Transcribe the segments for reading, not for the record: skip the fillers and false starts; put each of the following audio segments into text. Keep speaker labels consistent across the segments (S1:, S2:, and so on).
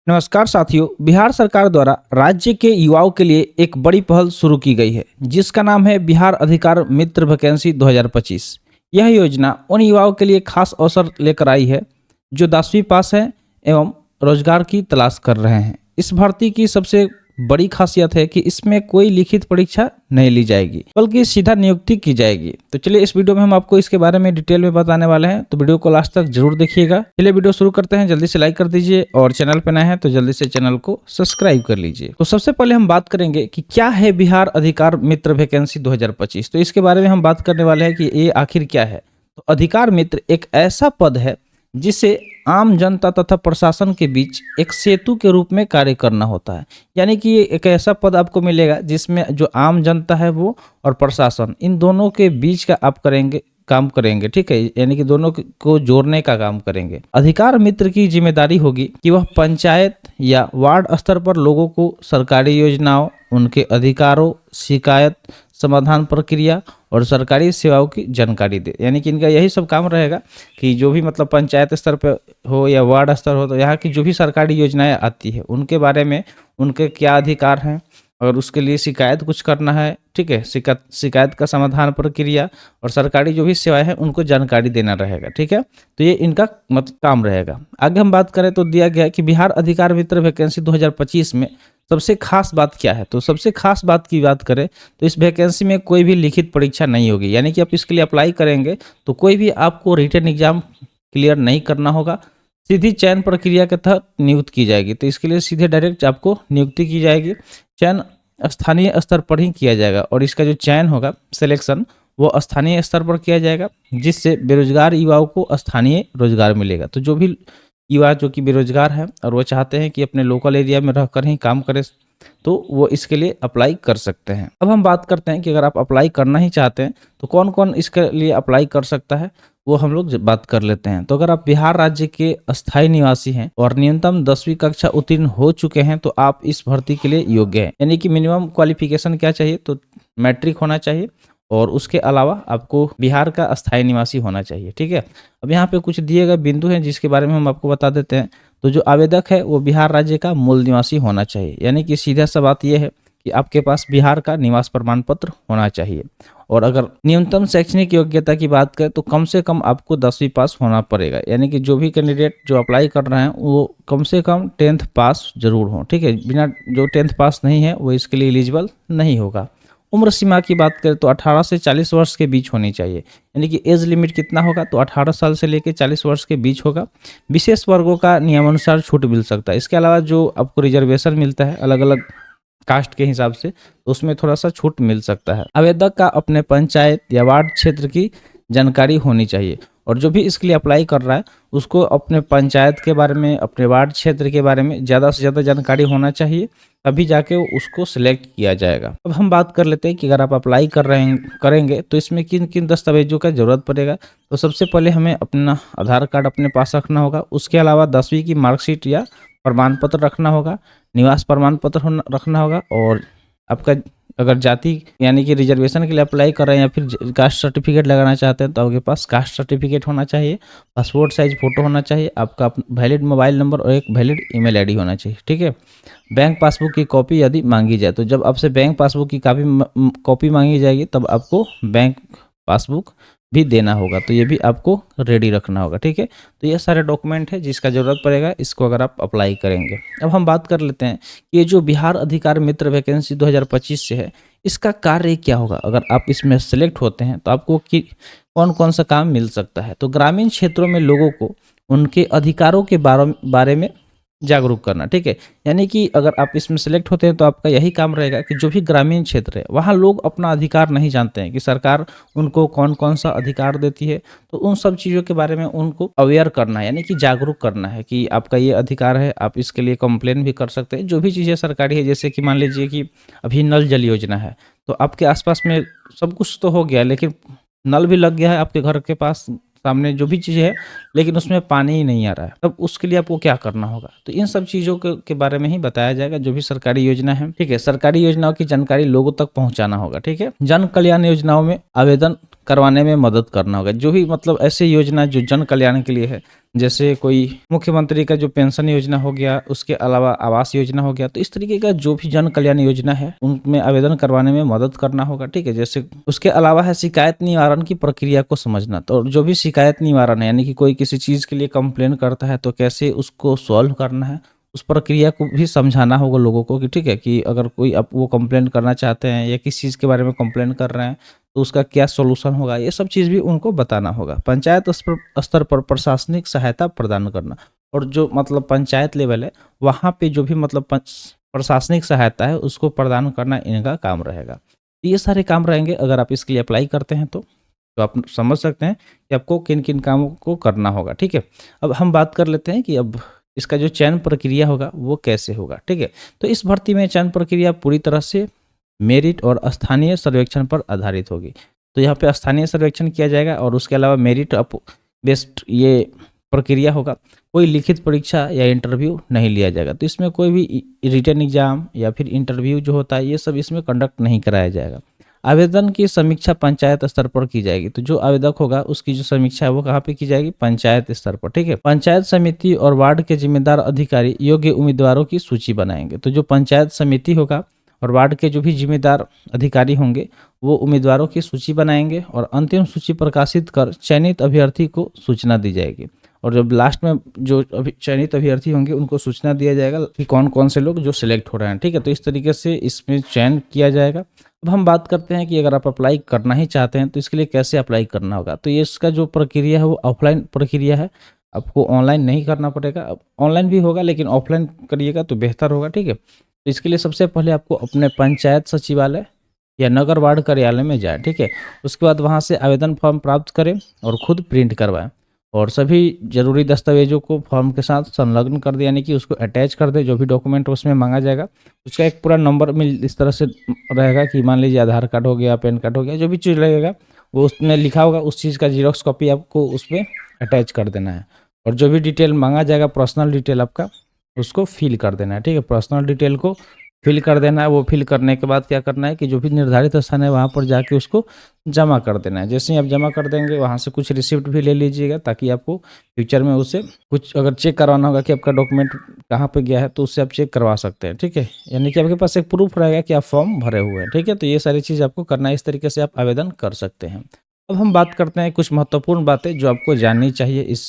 S1: नमस्कार साथियों। बिहार सरकार द्वारा राज्य के युवाओं के लिए एक बड़ी पहल शुरू की गई है जिसका नाम है बिहार अधिकार मित्र वैकेंसी 2025। यह योजना उन युवाओं के लिए खास अवसर लेकर आई है जो 10वीं पास हैं एवं रोजगार की तलाश कर रहे हैं। इस भर्ती की सबसे बड़ी खासियत है कि इसमें कोई लिखित परीक्षा नहीं ली जाएगी बल्कि सीधा नियुक्ति की जाएगी। तो चलिए इस वीडियो में हम आपको इसके बारे में डिटेल में बताने वाले हैं, तो वीडियो को लास्ट तक जरूर देखिएगा। चलिए वीडियो शुरू करते हैं। जल्दी से लाइक कर दीजिए और चैनल पर नए हैं तो जल्दी से चैनल को सब्सक्राइब कर लीजिए। तो सबसे पहले हम बात करेंगे कि क्या है बिहार अधिकार मित्र वैकेंसी 2025। तो इसके बारे में हम बात करने वाले हैं कि ये आखिर क्या है। तो अधिकार मित्र एक ऐसा पद है जिसे आम जनता तथा प्रशासन के बीच एक सेतु के रूप में कार्य करना होता है। यानी कि ये एक ऐसा पद आपको मिलेगा जिसमें जो आम जनता है वो और प्रशासन, इन दोनों के बीच का आप काम करेंगे। ठीक है, यानी कि दोनों को जोड़ने का काम करेंगे। अधिकार मित्र की जिम्मेदारी होगी कि वह पंचायत या वार्ड स्तर पर लोगों को सरकारी योजनाओं, उनके अधिकारों, शिकायत समाधान प्रक्रिया और सरकारी सेवाओं की जानकारी दे। यानी कि इनका यही सब काम रहेगा कि जो भी मतलब पंचायत स्तर पर हो या वार्ड स्तर हो, तो यहाँ की जो भी सरकारी योजनाएं आती है उनके बारे में, उनके क्या अधिकार हैं, अगर उसके लिए शिकायत कुछ करना है, ठीक है, शिकायत का समाधान प्रक्रिया और सरकारी जो भी सेवाएं हैं उनको जानकारी देना रहेगा। ठीक है, तो ये इनका मतलब काम रहेगा। आगे हम बात करें तो दिया गया है कि बिहार अधिकार मित्र वैकेंसी 2025 में सबसे खास बात क्या है। तो सबसे खास बात की बात करें तो इस वैकेंसी में कोई भी लिखित परीक्षा नहीं होगी। यानी कि आप इसके लिए अप्लाई करेंगे तो कोई भी आपको रिटन एग्जाम क्लियर नहीं करना होगा, सीधी चयन प्रक्रिया के तहत नियुक्त की जाएगी। तो इसके लिए सीधे डायरेक्ट आपको नियुक्ति की जाएगी। चयन स्थानीय स्तर पर ही किया जाएगा और इसका जो चयन होगा, सिलेक्शन, वो स्थानीय स्तर पर किया जाएगा जिससे बेरोजगार युवाओं को स्थानीय रोजगार मिलेगा। तो जो भी युवा जो कि बेरोजगार है और वो चाहते हैं कि अपने लोकल एरिया में रहकर ही काम करें, तो वो इसके लिए अप्लाई कर सकते हैं। अब हम बात करते हैं कि अगर आप अप्लाई करना ही चाहते हैं तो कौन कौन इसके लिए अप्लाई कर सकता है, वो हम लोग बात कर लेते हैं। तो अगर आप बिहार राज्य के अस्थायी निवासी हैं और न्यूनतम 10वीं कक्षा उत्तीर्ण हो चुके हैं तो आप इस भर्ती के लिए योग्य हैं। यानी कि मिनिमम क्वालिफिकेशन क्या चाहिए, तो मैट्रिक होना चाहिए और उसके अलावा आपको बिहार का अस्थायी निवासी होना चाहिए। ठीक है, अब यहाँ पे कुछ दिए गए बिंदु हैं जिसके बारे में हम आपको बता देते हैं। तो जो आवेदक है वो बिहार राज्य का मूल निवासी होना चाहिए। यानी कि सीधा सा बात यह है कि आपके पास बिहार का निवास प्रमाण पत्र होना चाहिए। और अगर न्यूनतम शैक्षणिक योग्यता की बात करें तो कम से कम आपको 10वीं पास होना पड़ेगा। यानी कि जो भी कैंडिडेट जो अप्लाई कर रहे हैं वो कम से कम 10th पास जरूर हो। ठीक है, बिना जो 10th पास नहीं है वो इसके लिए एलिजिबल नहीं होगा। उम्र सीमा की बात करें तो 18 से 40 वर्ष के बीच होनी चाहिए। यानी कि एज लिमिट कितना होगा, तो 18 साल से लेकर 40 वर्ष के बीच होगा। विशेष वर्गों का नियमानुसार छूट मिल सकता है। इसके अलावा जो आपको रिजर्वेशन मिलता है अलग अलग कास्ट के हिसाब से, तो उसमें थोड़ा सा छूट मिल सकता है। आवेदक का अपने पंचायत या वार्ड क्षेत्र की जानकारी होनी चाहिए और जो भी इसके लिए अप्लाई कर रहा है उसको अपने पंचायत के बारे में, अपने वार्ड क्षेत्र के बारे में ज़्यादा से ज़्यादा जानकारी होना चाहिए, तभी जाके उसको सिलेक्ट किया जाएगा। अब हम बात कर लेते हैं कि अगर आप अप्लाई करेंगे तो इसमें किन किन दस्तावेजों का ज़रूरत पड़ेगा। तो सबसे पहले हमें अपना आधार कार्ड अपने पास रखना होगा। उसके अलावा 10वीं की मार्कशीट या प्रमाण पत्र रखना होगा, निवास प्रमाण पत्र रखना होगा और आपका अगर जाति यानी कि रिजर्वेशन के लिए अप्लाई कर रहे हैं या फिर कास्ट सर्टिफिकेट लगाना चाहते हैं तो आपके पास कास्ट सर्टिफिकेट होना चाहिए, पासपोर्ट साइज फोटो होना चाहिए, आपका वैलिड मोबाइल नंबर और एक वैलिड ईमेल आईडी होना चाहिए। ठीक है, बैंक पासबुक की कॉपी यदि मांगी जाए तो जब आपसे बैंक पासबुक की कॉपी मांगी जाएगी तब आपको बैंक पासबुक भी देना होगा, तो ये भी आपको रेडी रखना होगा। ठीक है, तो ये सारे डॉक्यूमेंट है जिसका ज़रूरत पड़ेगा इसको अगर आप अप्लाई करेंगे। अब हम बात कर लेते हैं कि ये जो बिहार अधिकार मित्र वैकेंसी 2025 से है इसका कार्य क्या होगा। अगर आप इसमें सेलेक्ट होते हैं तो आपको कौन कौन सा काम मिल सकता है। तो ग्रामीण क्षेत्रों में लोगों को उनके अधिकारों के बारे में जागरूक करना। ठीक है, यानी कि अगर आप इसमें सेलेक्ट होते हैं तो आपका यही काम रहेगा कि जो भी ग्रामीण क्षेत्र है वहाँ लोग अपना अधिकार नहीं जानते हैं कि सरकार उनको कौन कौन सा अधिकार देती है, तो उन सब चीज़ों के बारे में उनको अवेयर करना है, यानी कि जागरूक करना है कि आपका ये अधिकार है, आप इसके लिए कंप्लेन भी कर सकते हैं। जो भी चीज़ें सरकारी है, जैसे कि मान लीजिए कि अभी नल जल योजना है तो आपके आसपास में सब कुछ तो हो गया लेकिन नल भी लग गया है आपके घर के पास सामने जो भी चीज़ है, लेकिन उसमें पानी ही नहीं आ रहा है, तब उसके लिए आपको क्या करना होगा। तो इन सब चीज़ों के बारे में ही बताया जाएगा जो भी सरकारी योजना है। ठीक है, सरकारी योजनाओं की जानकारी लोगों तक पहुंचाना होगा। ठीक है, जन कल्याण योजनाओं में आवेदन करवाने में मदद करना होगा। जो भी मतलब ऐसे योजना जो जन कल्याण के लिए है, जैसे कोई मुख्यमंत्री का जो पेंशन योजना हो गया, उसके अलावा आवास योजना हो गया, तो इस तरीके का जो भी जन कल्याण योजना है उनमें आवेदन करवाने में मदद करना होगा, ठीक है। जैसे उसके अलावा है शिकायत निवारण की प्रक्रिया को समझना। तो जो भी शिकायत निवारण है, यानी कि कोई किसी चीज़ के लिए कंप्लेन करता है तो कैसे उसको सॉल्व करना है, उस प्रक्रिया को भी समझाना होगा लोगों को कि ठीक है, कि अगर कोई अब वो कंप्लेन करना चाहते हैं या किस चीज़ के बारे में कंप्लेन कर रहे हैं तो उसका क्या सॉल्यूशन होगा, ये सब चीज़ भी उनको बताना होगा। पंचायत स्तर पर प्रशासनिक सहायता प्रदान करना, और जो मतलब पंचायत लेवल है वहाँ पे जो भी मतलब प्रशासनिक सहायता है उसको प्रदान करना इनका काम रहेगा। तो ये सारे काम रहेंगे अगर आप इसके लिए अप्लाई करते हैं तो आप समझ सकते हैं कि आपको किन किन कामों को करना होगा, ठीक है। अब हम बात कर लेते हैं कि अब इसका जो चयन प्रक्रिया होगा वो कैसे होगा, ठीक है। तो इस भर्ती में चयन प्रक्रिया पूरी तरह से मेरिट और स्थानीय सर्वेक्षण पर आधारित होगी। तो यहाँ पे स्थानीय सर्वेक्षण किया जाएगा और उसके अलावा मेरिट बेस्ड ये प्रक्रिया होगा। कोई लिखित परीक्षा या इंटरव्यू नहीं लिया जाएगा। तो इसमें कोई भी रिटन एग्जाम या फिर इंटरव्यू जो होता है ये सब इसमें कंडक्ट नहीं कराया जाएगा। आवेदन की समीक्षा पंचायत स्तर पर की जाएगी। तो जो आवेदक होगा उसकी जो समीक्षा है वो कहाँ पे की जाएगी, पंचायत स्तर पर, ठीक है। पंचायत समिति और वार्ड के जिम्मेदार अधिकारी योग्य उम्मीदवारों की सूची बनाएंगे। तो जो पंचायत समिति होगा और वार्ड के जो भी जिम्मेदार अधिकारी होंगे वो उम्मीदवारों की सूची बनाएंगे और अंतिम सूची प्रकाशित कर चयनित अभ्यर्थी को सूचना दी जाएगी। और जब लास्ट में जो चयनित अभ्यर्थी होंगे उनको सूचना दिया जाएगा कि कौन कौन से लोग जो सिलेक्ट हो रहे हैं, ठीक है। तो इस तरीके से इसमें चयन किया जाएगा। अब हम बात करते हैं कि अगर आप अप्लाई करना ही चाहते हैं तो इसके लिए कैसे अप्लाई करना होगा। तो ये इसका जो प्रक्रिया है वो ऑफलाइन प्रक्रिया है, आपको ऑनलाइन नहीं करना पड़ेगा। ऑनलाइन भी होगा लेकिन ऑफलाइन करिएगा तो बेहतर होगा, ठीक है। तो इसके लिए सबसे पहले आपको अपने पंचायत सचिवालय या नगर वार्ड कार्यालय में जाए, ठीक है। उसके बाद वहाँ से आवेदन फॉर्म प्राप्त करें और खुद प्रिंट करवाएं और सभी जरूरी दस्तावेजों को फॉर्म के साथ संलग्न कर दे, यानी कि उसको अटैच कर दे। जो भी डॉक्यूमेंट उसमें मांगा जाएगा उसका एक पूरा नंबर मिल इस तरह से रहेगा कि मान लीजिए आधार कार्ड हो गया, पैन कार्ड हो गया, जो भी चीज़ लगेगा वो उसमें लिखा होगा, उस चीज़ का जीरोक्स कॉपी आपको उसमें अटैच कर देना है। और जो भी डिटेल मांगा जाएगा पर्सनल डिटेल आपका उसको फिल कर देना है, ठीक है। पर्सनल डिटेल को फिल कर देना है। वो फिल करने के बाद क्या करना है कि जो भी निर्धारित स्थान है वहाँ पर जाके उसको जमा कर देना है। जैसे ही आप जमा कर देंगे वहाँ से कुछ रिसिप्ट भी ले लीजिएगा ताकि आपको फ्यूचर में उससे कुछ अगर चेक करवाना होगा कि आपका डॉक्यूमेंट कहाँ पे गया है तो उससे आप चेक करवा सकते हैं, ठीक है। यानी कि आपके पास एक प्रूफ रहेगा कि आप फॉर्म भरे हुए हैं, ठीक है। तो ये सारी चीज़ आपको करना है, इस तरीके से आप आवेदन कर सकते हैं। अब हम बात करते हैं कुछ महत्वपूर्ण बातें जो आपको जाननी चाहिए इस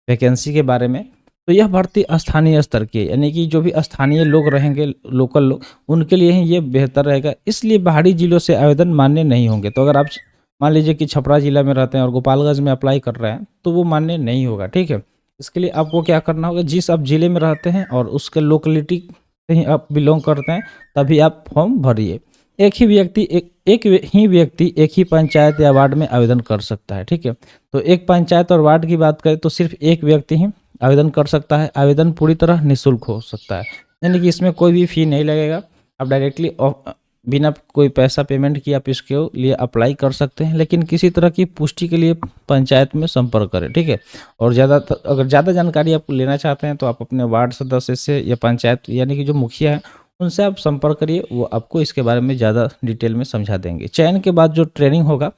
S1: वैकेंसी के बारे में। तो यह भर्ती स्थानीय स्तर की, यानी कि जो भी स्थानीय लोग रहेंगे, लोकल लोग, उनके लिए ही ये बेहतर रहेगा। इसलिए बाहरी जिलों से आवेदन मान्य नहीं होंगे। तो अगर आप मान लीजिए कि छपरा जिला में रहते हैं और गोपालगंज में अप्लाई कर रहे हैं तो वो मान्य नहीं होगा, ठीक है। इसके लिए आपको क्या करना होगा, जिस आप जिले में रहते हैं और उसके लोकेलिटी से ही आप बिलोंग करते हैं तभी आप फॉर्म भरिए। एक ही व्यक्ति एक ही पंचायत या वार्ड में आवेदन कर सकता है, ठीक है। तो एक पंचायत और वार्ड की बात करें तो सिर्फ एक व्यक्ति ही आवेदन कर सकता है। आवेदन पूरी तरह निःशुल्क हो सकता है, यानी कि इसमें कोई भी फ़ी नहीं लगेगा। आप डायरेक्टली बिना कोई पैसा पेमेंट किए आप इसके लिए अप्लाई कर सकते हैं, लेकिन किसी तरह की पुष्टि के लिए पंचायत में संपर्क करें, ठीक है। और अगर ज़्यादा जानकारी आप लेना चाहते हैं तो आप अपने वार्ड सदस्य से या पंचायत यानी कि जो मुखिया है उनसे आप संपर्क करिए, वो आपको इसके बारे में ज़्यादा डिटेल में समझा देंगे। चयन के बाद जो ट्रेनिंग होगा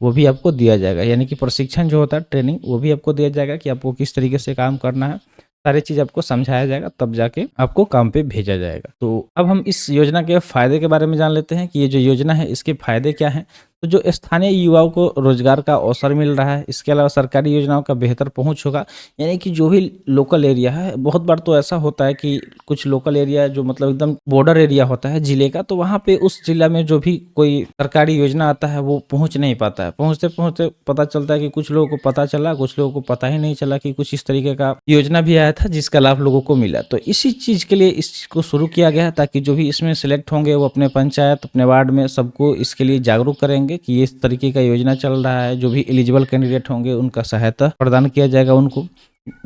S1: वो भी आपको दिया जाएगा, यानी कि प्रशिक्षण जो होता है ट्रेनिंग वो भी आपको दिया जाएगा कि आपको किस तरीके से काम करना है। सारी चीज़ आपको समझाया जाएगा तब जाके आपको काम पे भेजा जाएगा। तो अब हम इस योजना के फ़ायदे के बारे में जान लेते हैं कि ये जो योजना है इसके फ़ायदे क्या हैं। तो जो स्थानीय युवाओं को रोजगार का अवसर मिल रहा है, इसके अलावा सरकारी योजनाओं का बेहतर पहुंच होगा, यानी कि जो भी लोकल एरिया है, बहुत बार तो ऐसा होता है कि कुछ लोकल एरिया जो मतलब एकदम बॉर्डर एरिया होता है जिले का, तो वहाँ पे उस जिला में जो भी कोई सरकारी योजना आता है वो पहुँच नहीं पाता है। पहुँचते पहुँचते पता चलता है कि कुछ लोगों को पता चला, कुछ लोगों को पता ही नहीं चला कि कुछ इस तरीके का योजना भी आया था जिसका लाभ लोगों को मिला। तो इसी चीज़ के लिए इसको शुरू किया गया है ताकि जो भी इसमें सिलेक्ट होंगे वो अपने पंचायत, अपने वार्ड में सबको इसके लिए जागरूक करेंगे कि इस तरीके का योजना चल रहा है। जो भी एलिजिबल कैंडिडेट होंगे उनका सहायता प्रदान किया जाएगा उनको।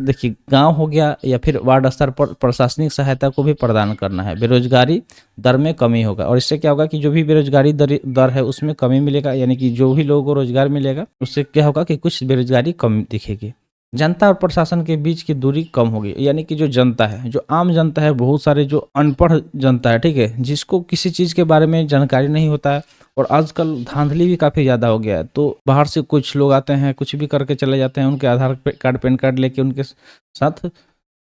S1: देखिए, गांव हो गया या फिर वार्ड स्तर पर प्रशासनिक सहायता को भी प्रदान करना है। बेरोजगारी दर में कमी होगा और इससे क्या होगा कि जो भी बेरोजगारी दर है उसमें कमी मिलेगा, यानी कि जो भी लोगों को रोजगार मिलेगा उससे क्या होगा कि कुछ बेरोजगारी कम दिखेगी। जनता और प्रशासन के बीच की दूरी कम होगी। यानी कि जो जनता है, जो आम जनता है, बहुत सारे जो अनपढ़ जनता है, ठीक है, जिसको किसी चीज़ के बारे में जानकारी नहीं होता है, और आजकल धांधली भी काफ़ी ज़्यादा हो गया है। तो बाहर से कुछ लोग आते हैं, कुछ भी करके चले जाते हैं, उनके आधार कार्ड पैन कार्ड लेके उनके साथ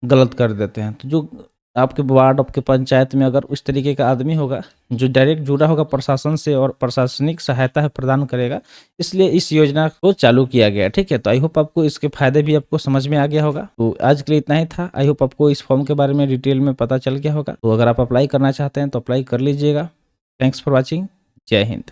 S1: गलत कर देते हैं। तो जो आपके वार्ड, आपके पंचायत में अगर उस तरीके का आदमी होगा जो डायरेक्ट जुड़ा होगा प्रशासन से और प्रशासनिक सहायता है प्रदान करेगा, इसलिए इस योजना को चालू किया गया। ठीक है, तो आई होप आपको इसके फायदे भी आपको समझ में आ गया होगा। तो आज के लिए इतना ही था। आई होप आपको इस फॉर्म के बारे में डिटेल में पता चल गया होगा। तो अगर आप अप्लाई करना चाहते हैं तो अप्लाई कर लीजिएगा। Thanks for watching. जय हिंद।